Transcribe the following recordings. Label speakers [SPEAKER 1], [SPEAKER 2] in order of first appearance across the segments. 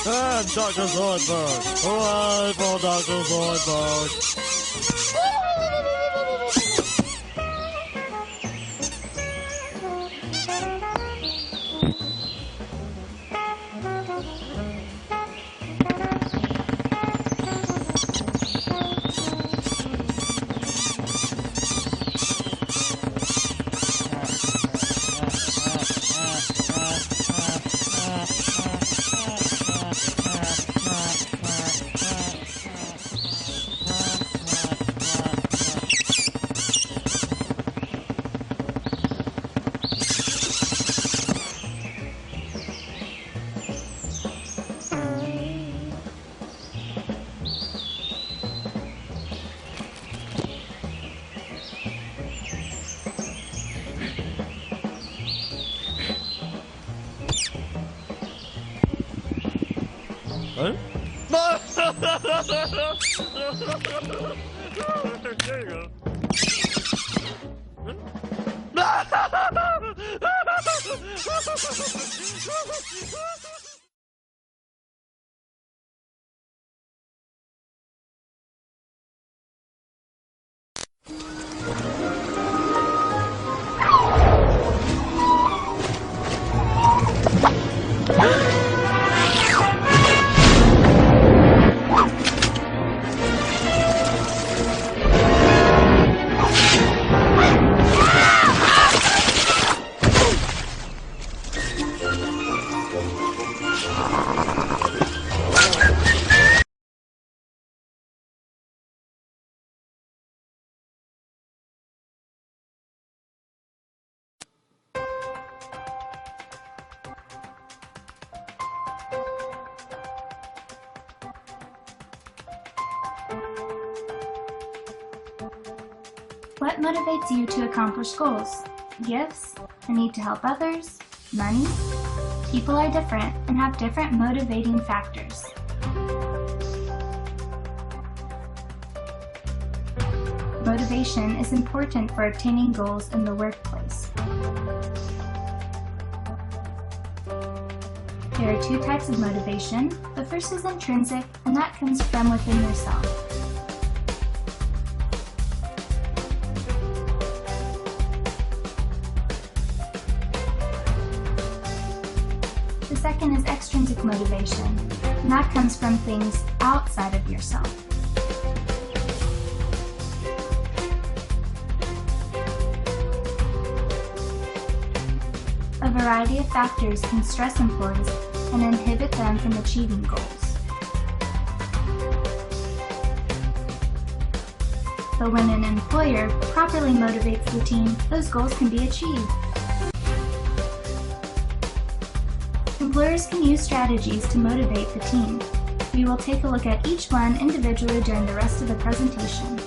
[SPEAKER 1] And Dr. Zoidberg! Hooray for Dr. Zoidberg! Huh? There you go.
[SPEAKER 2] What motivates you to accomplish goals? Gifts? The need to help others? Money? People are different and have different motivating factors. Motivation is important for obtaining goals in the workplace. There are two types of motivation. The first is intrinsic, and that comes from within yourself. The second is extrinsic motivation, and that comes from things outside of yourself. A variety of factors can stress employees and inhibit them from achieving goals. But when an employer properly motivates the team, those goals can be achieved. Employers can use strategies to motivate the team. We will take a look at each one individually during the rest of the presentation.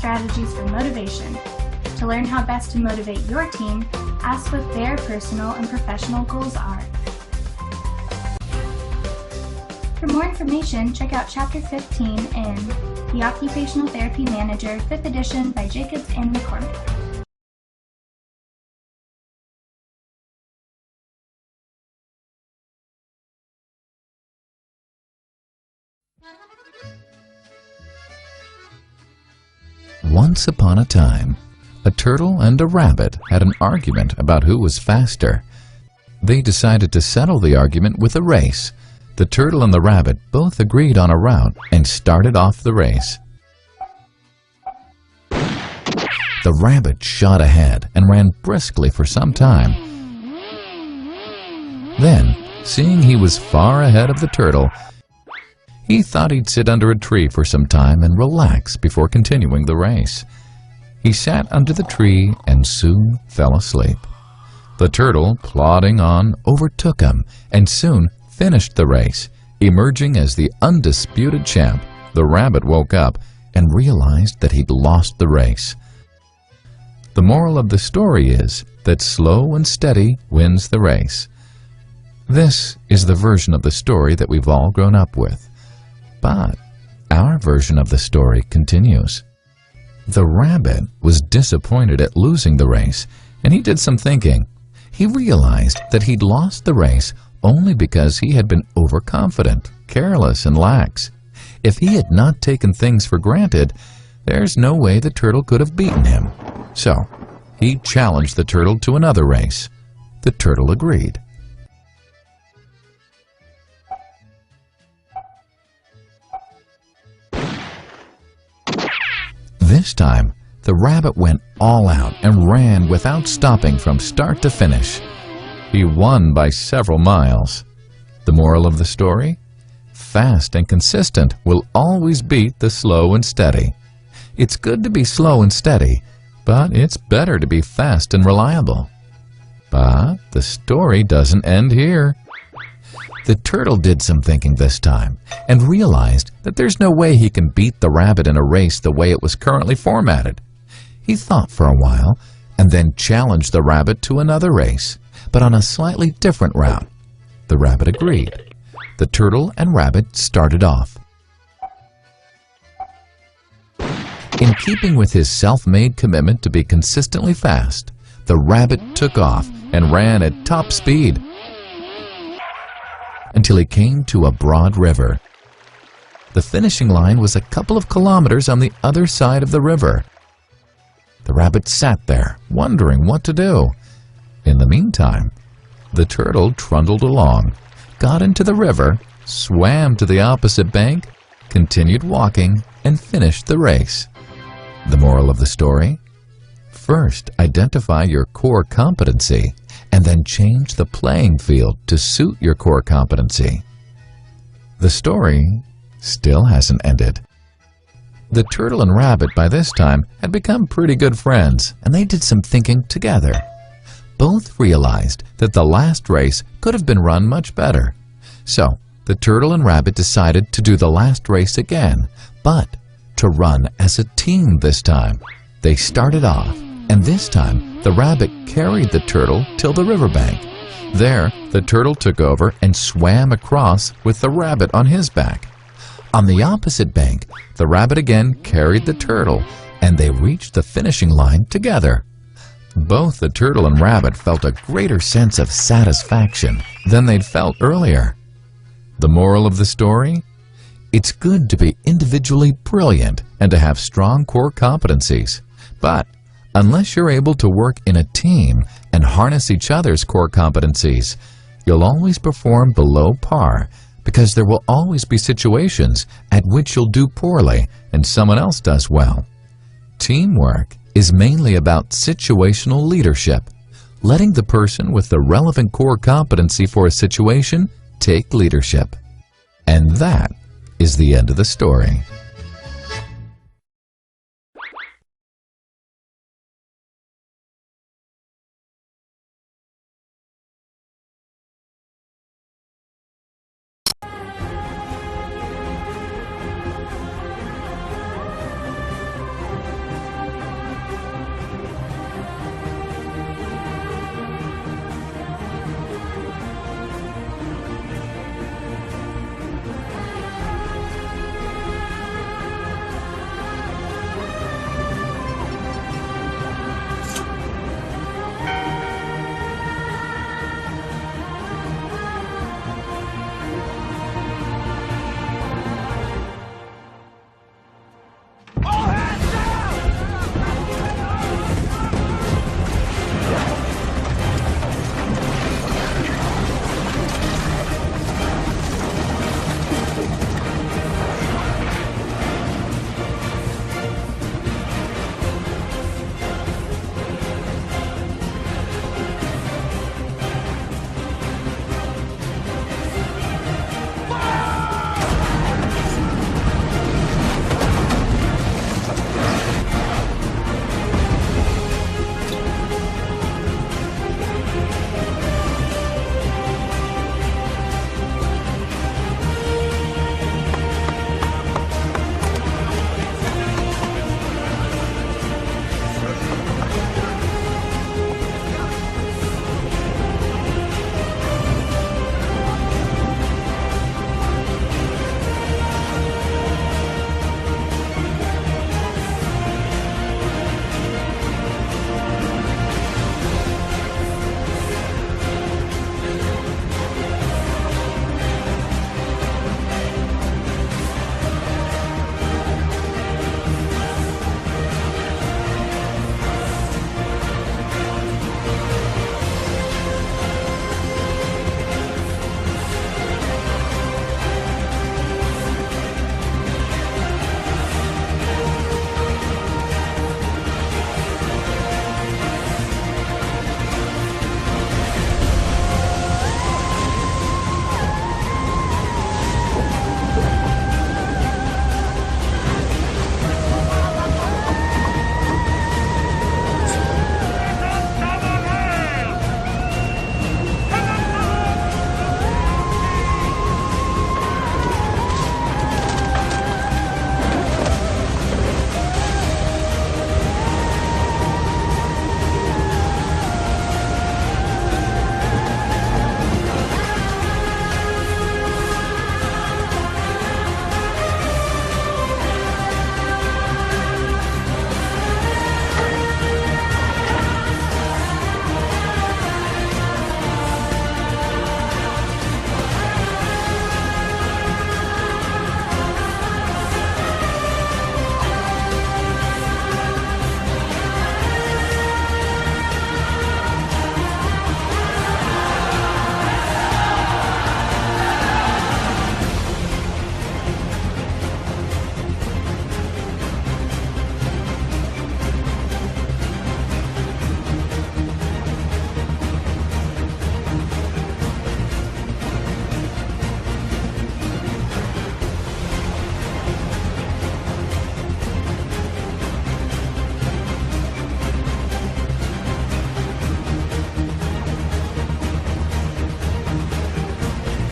[SPEAKER 2] strategies for motivation. To learn how best to motivate your team, ask what their personal and professional goals are. For more information, check out Chapter 15 in The Occupational Therapy Manager, 5th edition by Jacobs and McCormick.
[SPEAKER 3] Once upon a time, a turtle and a rabbit had an argument about who was faster. They decided to settle the argument with a race. The turtle and the rabbit both agreed on a route and started off the race. The rabbit shot ahead and ran briskly for some time. Then, seeing he was far ahead of the turtle, he thought he'd sit under a tree for some time and relax before continuing the race. He sat under the tree and soon fell asleep. The turtle, plodding on, overtook him and soon finished the race. Emerging as the undisputed champ, the rabbit woke up and realized that he'd lost the race. The moral of the story is that slow and steady wins the race. This is the version of the story that we've all grown up with. But our version of the story continues. The rabbit was disappointed at losing the race, and he did some thinking. He realized that he'd lost the race only because he had been overconfident, careless, and lax. If he had not taken things for granted, there's no way the turtle could have beaten him. So, he challenged the turtle to another race. The turtle agreed. This time, the rabbit went all out and ran without stopping from start to finish. He won by several miles. The moral of the story? Fast and consistent will always beat the slow and steady. It's good to be slow and steady, but it's better to be fast and reliable. But the story doesn't end here. The turtle did some thinking this time and realized that there's no way he can beat the rabbit in a race the way it was currently formatted. He thought for a while and then challenged the rabbit to another race, but on a slightly different route. The rabbit agreed. The turtle and rabbit started off. In keeping with his self-made commitment to be consistently fast, the rabbit took off and ran at top speed until he came to a broad river. The finishing line was a couple of kilometers on the other side of the river. The rabbit sat there, wondering what to do. In the meantime, the turtle trundled along, got into the river, swam to the opposite bank, continued walking, and finished the race. The moral of the story? First, identify your core competency, and then change the playing field to suit your core competency. The story still hasn't ended. The turtle and rabbit by this time had become pretty good friends, and they did some thinking together. Both realized that the last race could have been run much better. So, the turtle and rabbit decided to do the last race again, but to run as a team this time. They started off, and this time the rabbit carried the turtle till the riverbank. There, the turtle took over and swam across with the rabbit on his back. On the opposite bank, the rabbit again carried the turtle, and they reached the finishing line together. Both the turtle and rabbit felt a greater sense of satisfaction than they'd felt earlier. The moral of the story? It's good to be individually brilliant and to have strong core competencies, but unless you're able to work in a team and harness each other's core competencies, you'll always perform below par, because there will always be situations at which you'll do poorly and someone else does well. Teamwork is mainly about situational leadership, letting the person with the relevant core competency for a situation take leadership. And that is the end of the story.